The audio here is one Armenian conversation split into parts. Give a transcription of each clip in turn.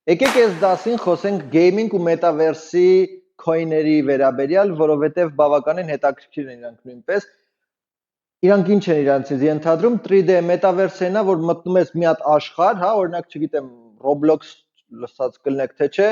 Եկեք այս դասին խոսենք gaming ու metaverse-ի coin-երի վերաբերյալ, որովհետև բավականին հետաքրքիր են իրանք նույնպես։ Իրանք ինչ են իրանցից ենթադրում 3D metaverse-ն է, որ մտնում ես մի հատ աշխարհ, հա, օրինակ, չգիտեմ, Roblox լսած կլնեք թե չէ,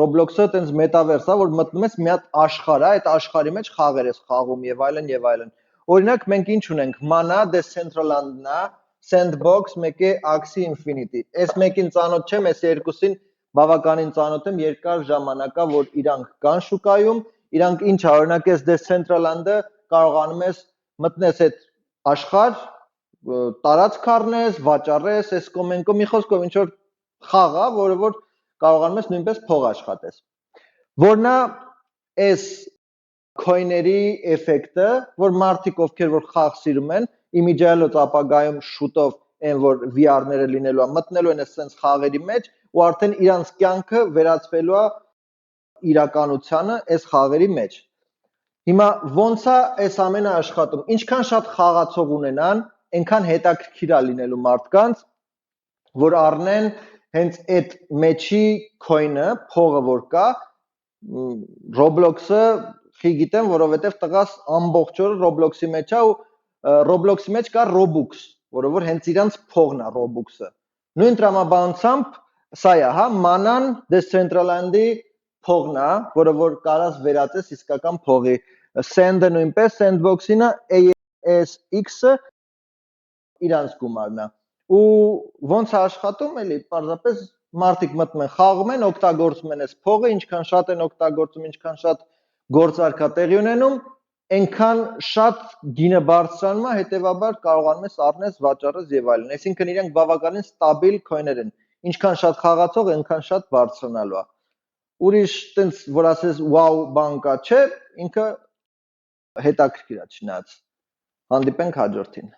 Roblox-ը տենց metaverse-ա, որ մտնում ես մի հատ աշխարհ, հա, այդ աշխարհի մեջ խաղեր ես խաղում եւ այլն եւ այլն։ Օրինակ մենք ինչ ունենք, Mana, Decentraland-ն է, Sandbox, մեկը Axie Infinity։ Այս մեկին ծանոթ չեմ, այս երկուսին բավականին ծանոթ եմ, երկար ժամանակ է, որ իրանք կան շուկայում, իրանք ինչ է, օրինակ այս Decentraland-ը կարողանում ես մտնես այդ աշխարհ, տարածք առնես, վաճառես, այս կոմենկո մի խոսքով ինչ որ խաղ է, որը որ կարողանում ես նույնպես փող աշխատես։ Որն է այս coin-երի էֆեկտը, որ մարդիկ ովքեր որ խաղ սիրում են, իմիջիայլոց ապագայում շուտով այն որ VR-ները լինելու է, մտնելու են այս խաղերի մեջ ու արդեն իրանց կյանքը վերածվելու է իրականությանը այս խաղերի մեջ։ Հիմա ոնց է այս ամենը աշխատում։ Ինչքան շատ խաղացող ունենան, այնքան հետաքրքիր է լինելու մարդկանց, որ առնեն հենց այդ մեջի coin-ը, փողը որ կա, Roblox-ը խի գիտեմ, որովհետև տղաս ամբողջ օրը Roblox-ի մեջ է ու Roblox-ի մեջ կա Robux, որը որ հենց իրանց փողն է Robux-ը։ Նույն տրամաբանությամբ սա է, հա, Mana-ն Decentraland-ի փողն է, որը որ կարաս վերածես իսկական փողի։ Sand-ը նույնպես Sandbox-ին է, ASX-ը իրանց գումարն է։ Ու ոնց է աշխատում, էլի, պարզապես մարդիկ մտնում են, խաղում են, օգտագործում են այս փողը, ինչքան շատ են օգտագործում, ինչքան շատ գործարքա տեղի ունենում, այնքան շատ գինը բարձրանում է, հետեւաբար կարողանում ես առնես, վաճառես եւ այլն։ Այսինքն իրենք բավականին ստաբիլ coin-եր են։ Ինչքան շատ խաղացող, այնքան շատ բարձրանալու է։ Ուրիշ տենց որ ասես wow բան կա, չէ, ինքը հետաքրքիր է չնայած։ Հանդիպենք հաջորդին։